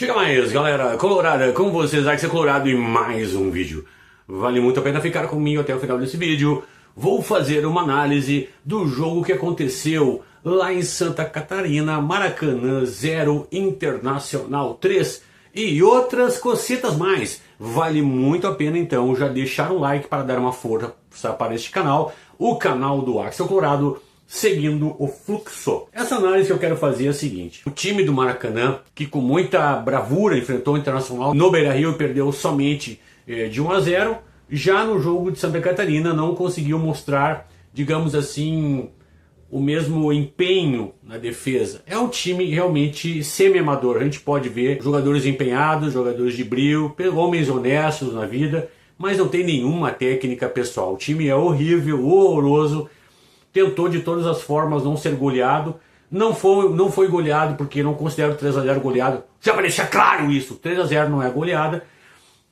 Chega mais, galera colorada, com vocês, Axel Colorado, e mais um vídeo. Vale muito a pena ficar comigo até o final desse vídeo. Vou fazer uma análise do jogo que aconteceu lá em Santa Catarina, Maracanã 0, Internacional 3 e outras cositas mais. Vale muito a pena então já deixar um like para dar uma força para este canal, o canal do Axel Colorado, seguindo o fluxo. Essa análise que eu quero fazer é a seguinte: o time do Maracanã, que com muita bravura enfrentou o Internacional no Beira-Rio e perdeu somente de 1-0, já no jogo de Santa Catarina não conseguiu mostrar, digamos assim, o mesmo empenho na defesa. É um time realmente semi-amador. A gente pode ver jogadores empenhados, jogadores de brio, homens honestos na vida, mas não tem nenhuma técnica pessoal. O time é horrível, horroroso. Tentou de todas as formas não ser goleado. Não foi goleado porque não considero 3-0 goleado. Já para deixar claro isso, 3-0 não é goleada.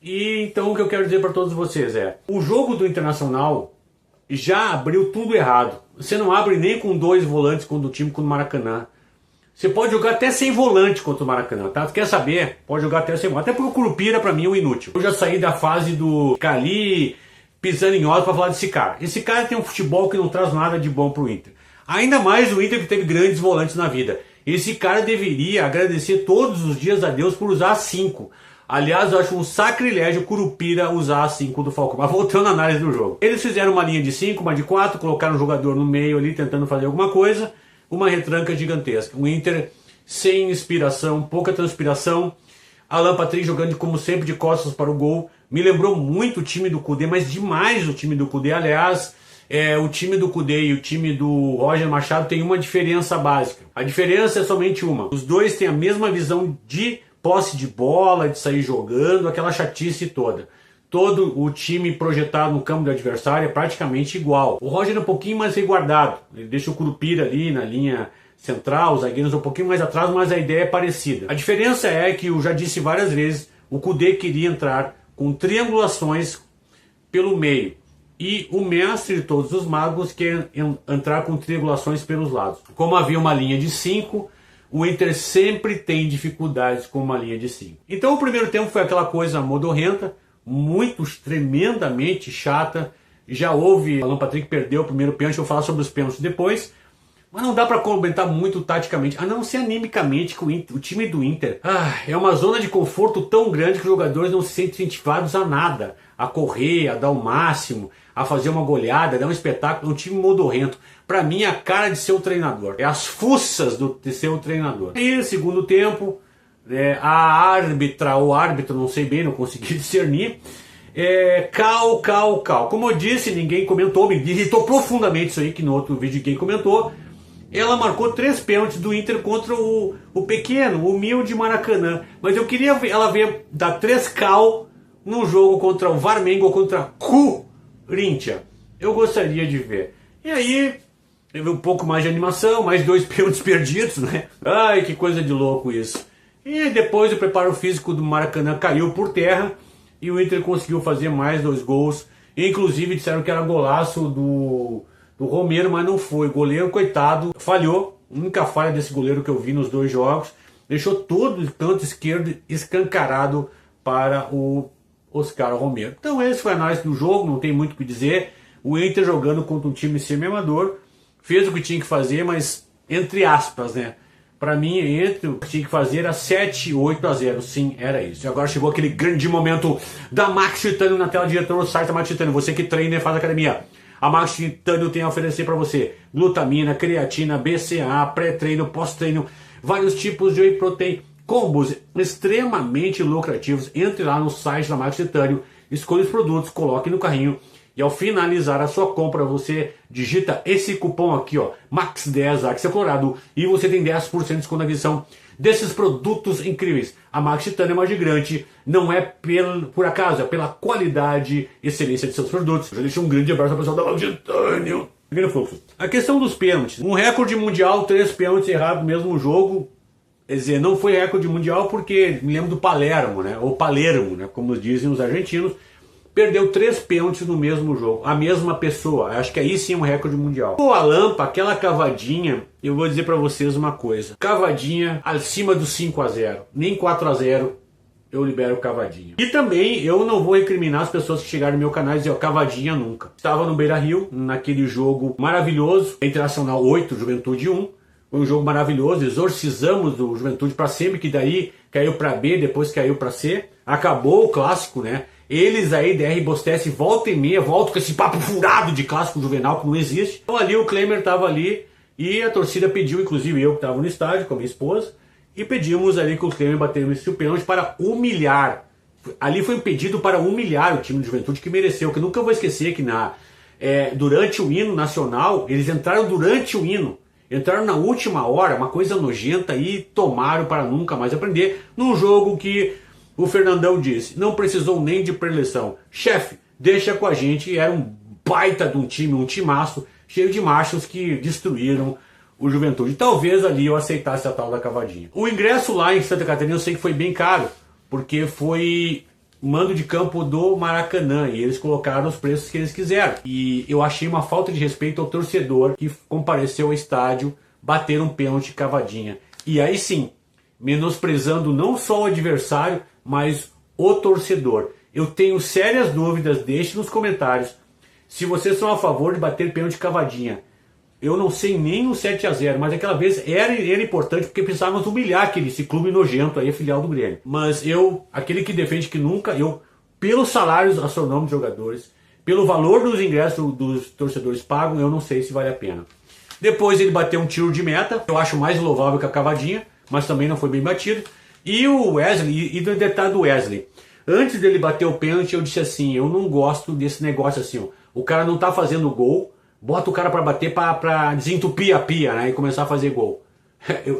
E então o que eu quero dizer para todos vocês é: o jogo do Internacional já abriu tudo errado. Você não abre nem com 2 volantes contra o time com o Maracanã. Você pode jogar até sem volante contra o Maracanã, tá? Quer saber? Pode jogar até sem volante. Até porque o Curupira para mim é um inútil. Eu já saí da fase do Cali pisando em ovos para falar desse cara. Esse cara tem um futebol que não traz nada de bom pro Inter. Ainda mais o Inter, que teve grandes volantes na vida. Esse cara deveria agradecer todos os dias a Deus por usar 5. Aliás, eu acho um sacrilégio o Curupira usar a 5 do Falcão. Mas voltando à análise do jogo. Eles fizeram uma linha de 5, uma de 4, colocaram um jogador no meio ali tentando fazer alguma coisa. Uma retranca gigantesca. O Inter sem inspiração, pouca transpiração. Alan Patrick jogando como sempre de costas para o gol. Me lembrou muito o time do Cudê, mas demais o time do Cudê. Aliás, o time do Cudê e o time do Roger Machado tem uma diferença básica. A diferença é somente uma. Os dois têm a mesma visão de posse de bola, de sair jogando, aquela chatice toda. Todo o time projetado no campo do adversário é praticamente igual. O Roger é um pouquinho mais resguardado. Ele deixa o Curupira ali na linha central, os zagueiros um pouquinho mais atrás, mas a ideia é parecida. A diferença é que, eu já disse várias vezes, o Cudê queria entrar com triangulações pelo meio. E o mestre de todos os magos quer entrar com triangulações pelos lados. Como havia uma linha de 5, o Inter sempre tem dificuldades com uma linha de 5. Então o primeiro tempo foi aquela coisa modorrenta, tremendamente chata. Já houve, o Alan Patrick perdeu o primeiro pênalti, eu vou falar sobre os pênaltis depois. Mas não dá para comentar muito taticamente, a não ser animicamente, que o time do Inter é uma zona de conforto tão grande que os jogadores não se sentem incentivados a nada. A correr, a dar o máximo, a fazer uma goleada, a dar um espetáculo. Um time modorrento. Para mim é a cara de ser o treinador. É as fuças de ser o treinador. E segundo tempo, a árbitra ou árbitro, não sei bem, não consegui discernir. Cal. Como eu disse, ninguém comentou, me irritou profundamente isso aí, que no outro vídeo ninguém comentou. Ela marcou 3 pênaltis do Inter contra o pequeno, o humilde Maracanã. Mas eu queria ela ver dar 3 cal no jogo contra o Varmengo ou contra Corinthians. Eu gostaria de ver. E aí, teve um pouco mais de animação, mais 2 pênaltis perdidos, né? Ai, que coisa de louco isso. E depois o preparo físico do Maracanã caiu por terra e o Inter conseguiu fazer mais 2 gols. Inclusive disseram que era golaço do Romero, mas não foi. O goleiro, coitado, falhou. A única falha desse goleiro que eu vi nos 2 jogos. Deixou todo o canto esquerdo escancarado para o Oscar Romero. Então esse foi a análise do jogo, não tem muito o que dizer. O Inter jogando contra um time semi-amador, fez o que tinha que fazer, mas entre aspas, né? Para mim, o que tinha que fazer era 7-8-0. Sim, era isso. E agora chegou aquele grande momento da Max Titânio na tela diretora do site da Max Titânio. Você que treina e faz academia. A Max Titânio tem a oferecer para você glutamina, creatina, BCA, pré-treino, pós-treino, vários tipos de whey protein, combos extremamente lucrativos. Entre lá no site da Max Titânio, escolha os produtos, coloque no carrinho e ao finalizar a sua compra você digita esse cupom aqui, ó, MAX10 Axel Colorado, e você tem 10% de desconto na aquisição desses produtos incríveis. A Max Titânio é uma gigante, não é por acaso, é pela qualidade e excelência de seus produtos. Eu já deixei um grande abraço ao pessoal da Max Titânio. A questão dos pênaltis. Um recorde mundial, 3 pênaltis errados no mesmo jogo. Quer dizer, não foi recorde mundial porque me lembro do Palermo, né? Ou Palermo, né? Como dizem os argentinos. perdeu 3 pênaltis no mesmo jogo, a mesma pessoa. Acho que aí sim é um recorde mundial. O Alampa, aquela cavadinha, eu vou dizer pra vocês uma coisa, cavadinha acima do 5-0, nem 4-0 eu libero cavadinha. E também eu não vou recriminar as pessoas que chegaram no meu canal e dizer, ó, cavadinha nunca. Estava no Beira-Rio, naquele jogo maravilhoso, Internacional 8, Juventude 1, foi um jogo maravilhoso, exorcizamos o Juventude para sempre, que daí caiu para B, depois caiu para C, acabou o clássico, né? Eles aí, DR Bostesse, volta e meia, voltam com esse papo furado de clássico juvenal que não existe. Então ali o Klemer estava ali e a torcida pediu, inclusive eu que estava no estádio com a minha esposa, e pedimos ali que o Klemer batesse o pênalti para humilhar. Ali foi um pedido para humilhar o time de Juventude, que mereceu, que eu nunca vou esquecer que durante o hino nacional, eles entraram durante o hino. Entraram na última hora, uma coisa nojenta, e tomaram para nunca mais aprender, num jogo que o Fernandão disse, não precisou nem de preleção. Chefe, deixa com a gente, era um baita de um time, um timaço, cheio de machos que destruíram o Juventude. Talvez ali eu aceitasse a tal da cavadinha. O ingresso lá em Santa Catarina eu sei que foi bem caro, porque foi mando de campo do Maracanã, e eles colocaram os preços que eles quiseram. E eu achei uma falta de respeito ao torcedor que compareceu ao estádio bater um pênalti cavadinha. E aí sim, menosprezando não só o adversário, mas o torcedor. Eu tenho sérias dúvidas, deixe nos comentários se vocês são a favor de bater pênalti cavadinha. Eu não sei nem o 7-0, mas aquela vez era importante porque precisávamos humilhar esse clube nojento aí, filial do Grêmio. Mas aquele que defende que nunca, pelos salários astronômicos dos jogadores, pelo valor dos ingressos dos torcedores pagam, eu não sei se vale a pena. Depois ele bateu um tiro de meta, eu acho mais louvável que a cavadinha, mas também não foi bem batido. E o Wesley, e do detalhe do Wesley, antes dele bater o pênalti eu disse assim, eu não gosto desse negócio assim, ó, o cara não tá fazendo gol, bota o cara para bater para desentupir a pia, né, e começar a fazer gol.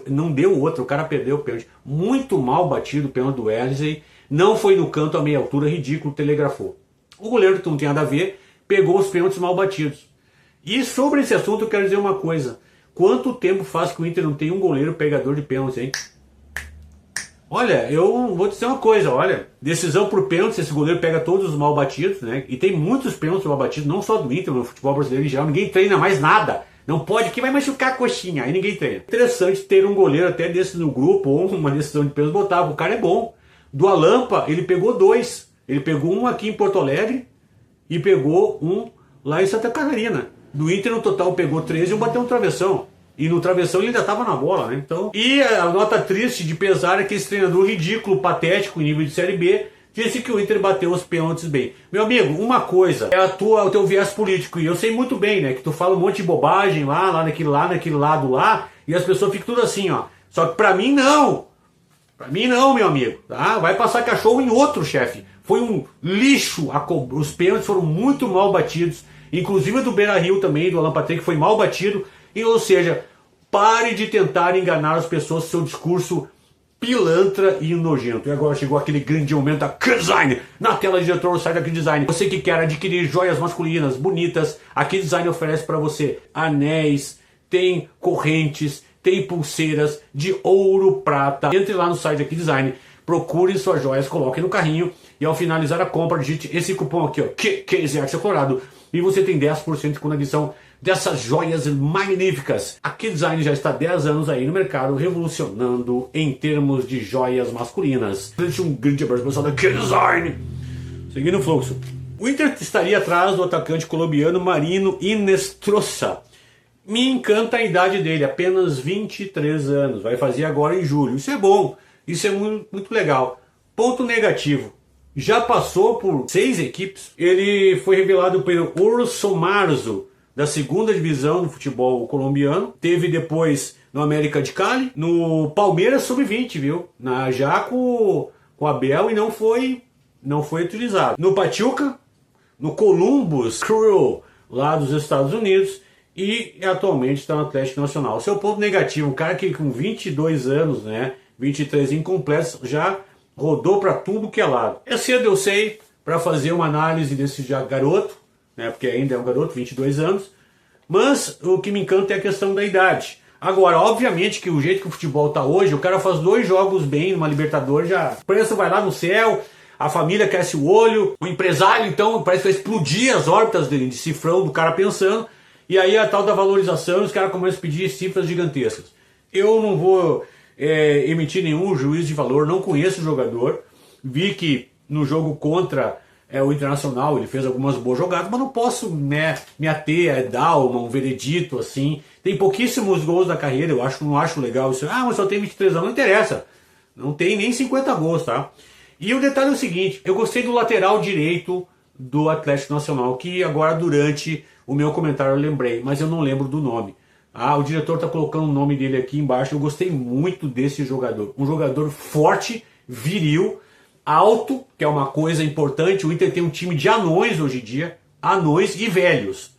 Não deu outro, o cara perdeu o pênalti. Muito mal batido o pênalti do Wesley, não foi no canto a meia altura, ridículo, telegrafou. O goleiro, que não tem nada a ver, pegou os pênaltis mal batidos. E sobre esse assunto eu quero dizer uma coisa, quanto tempo faz que o Inter não tem um goleiro pegador de pênaltis, hein? Olha, eu vou dizer uma coisa, olha, decisão por pênalti, esse goleiro pega todos os mal batidos, né? E tem muitos pênaltis mal batidos, não só do Inter, no futebol brasileiro em geral, ninguém treina mais nada. Não pode, que vai machucar a coxinha, aí ninguém treina. Interessante ter um goleiro até desse no grupo, ou uma decisão de pênalti botar, o cara é bom. Do Alampa, ele pegou 2. Ele pegou um aqui em Porto Alegre e pegou um lá em Santa Catarina. Do Inter, no total, pegou 13 e um bateu um travessão. E no travessão ele ainda estava na bola, né? Então, e a nota triste de pesar é que esse treinador ridículo, patético, em nível de Série B, disse que o Inter bateu os pênaltis bem. Meu amigo, uma coisa é o teu viés político, e eu sei muito bem, né? Que tu fala um monte de bobagem naquele lado lá, e as pessoas ficam tudo assim, ó. Só que pra mim não! Pra mim não, meu amigo, tá? Vai passar cachorro em outro, chefe. Foi um lixo, os pênaltis foram muito mal batidos, inclusive do Beira-Rio também, do Alan Patrick, foi mal batido. E, ou seja, pare de tentar enganar as pessoas com seu discurso pilantra e nojento. E agora chegou aquele grande momento da K-Design. Na tela, diretor, sai da K-Design. Você que quer adquirir joias masculinas bonitas, a K-Design oferece para você anéis, tem correntes, tem pulseiras de ouro, prata. Entre lá no site da K-Design, procure suas joias, coloque no carrinho e ao finalizar a compra, digite esse cupom aqui, ó, KZX Colorado, e você tem 10% com a adição dessas joias magníficas. A K-Design já está há 10 anos aí no mercado, revolucionando em termos de joias masculinas. Deixa um grande abraço pessoal da K-Design. Seguindo o fluxo. O Inter estaria atrás do atacante colombiano Marino Inestrosa. Me encanta a idade dele, apenas 23 anos. Vai fazer agora em julho. Isso é bom, isso é muito, muito legal. Ponto negativo. Já passou por 6 equipes. Ele foi revelado pelo Urso Marzo, da segunda divisão do futebol colombiano. Teve depois no América de Cali, no Palmeiras Sub-20, viu? Já com o Abel, e não foi utilizado. No Pachuca, no Columbus Crew, lá dos Estados Unidos, e atualmente está no Atlético Nacional. Seu ponto negativo, um cara que com 22 anos, né, 23 incompletos, já rodou para tudo que é lado. É cedo, eu sei, para fazer uma análise desse garoto, né, porque ainda é um garoto, 22 anos, mas o que me encanta é a questão da idade. Agora, obviamente que o jeito que o futebol está hoje, o cara faz 2 jogos bem numa Libertadores, já o preço vai lá no céu, a família cresce o olho, o empresário então parece que vai explodir as órbitas de cifrão do cara pensando, e aí a tal da valorização, os caras começam a pedir cifras gigantescas. Eu não vou emitir nenhum juízo de valor, não conheço o jogador, vi que no jogo contra o Internacional ele fez algumas boas jogadas, mas não posso me ater a dar um veredito assim. Tem pouquíssimos gols na carreira, eu não acho legal isso. Ah, mas só tem 23 anos, não interessa. Não tem nem 50 gols, tá? E o detalhe é o seguinte, eu gostei do lateral direito do Atlético Nacional, que agora durante o meu comentário eu lembrei, mas eu não lembro do nome. Ah, o diretor tá colocando o nome dele aqui embaixo, eu gostei muito desse jogador. Um jogador forte, viril, alto, que é uma coisa importante. O Inter tem um time de anões hoje em dia, anões e velhos.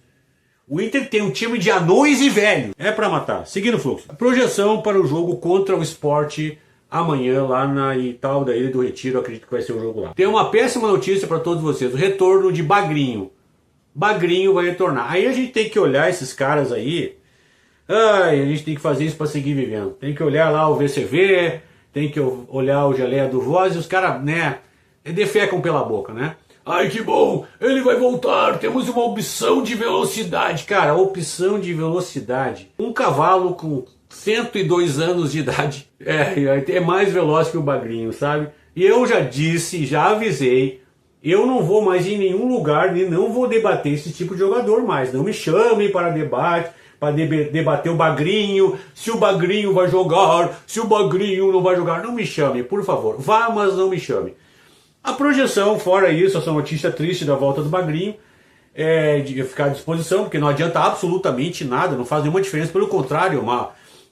O Inter tem um time de anões e velhos. É pra matar. Seguindo o fluxo. A projeção para o jogo contra o Sport amanhã lá na Itaú da Ilha do Retiro, acredito que vai ser o jogo lá. Tem uma péssima notícia para todos vocês, o retorno de Bagrinho. Bagrinho vai retornar. Aí a gente tem que olhar esses caras aí. Ai, a gente tem que fazer isso para seguir vivendo. Tem que olhar lá o VCV, tem que olhar o Geleia do Voz e os caras, defecam pela boca, né? Ai, que bom, ele vai voltar, temos uma opção de velocidade. Cara, opção de velocidade. Um cavalo com 102 anos de idade é mais veloz que o Bagrinho, sabe? E eu já disse, já avisei, eu não vou mais em nenhum lugar, e não vou debater esse tipo de jogador mais. Não me chame para debate, para debater o Bagrinho, se o Bagrinho vai jogar, se o Bagrinho não vai jogar. Não me chame, por favor. Vá, mas não me chame. A projeção, fora isso, essa notícia triste da volta do Bagrinho, de ficar à disposição, porque não adianta absolutamente nada, não faz nenhuma diferença, pelo contrário,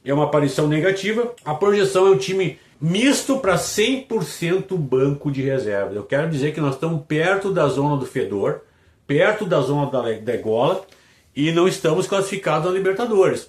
é uma aparição negativa. A projeção é um time misto para 100% banco de reserva. Eu quero dizer que nós estamos perto da zona do fedor, perto da zona da degola, e não estamos classificados na Libertadores.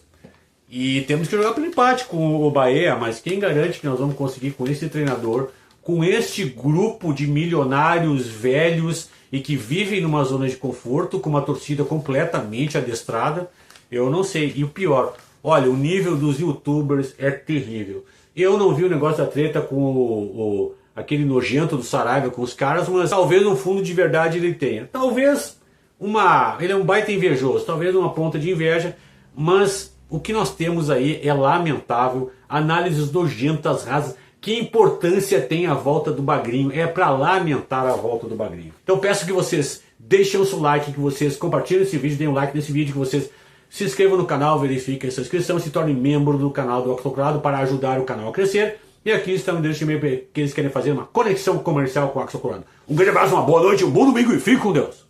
E temos que jogar pelo empate com o Bahia, mas quem garante que nós vamos conseguir com esse treinador, com este grupo de milionários velhos e que vivem numa zona de conforto, com uma torcida completamente adestrada? Eu não sei. E o pior, olha, o nível dos youtubers é terrível. Eu não vi o negócio da treta com aquele nojento do Saraiva com os caras, mas talvez no fundo de verdade ele tenha. Talvez ele é um baita invejoso, talvez uma ponta de inveja, mas o que nós temos aí é lamentável, análises nojentas, rasas. Que importância tem a volta do Bagrinho? É para lamentar a volta do Bagrinho. Então peço que vocês deixem o seu like, que vocês compartilhem esse vídeo, deem um like nesse vídeo, que vocês se inscrevam no canal, verifiquem essa inscrição, se tornem membro do canal do Axel para ajudar o canal a crescer. E aqui está o endereço de e-mail que eles querem fazer uma conexão comercial com o Axel. Um grande abraço, uma boa noite, um bom domingo e fique com Deus.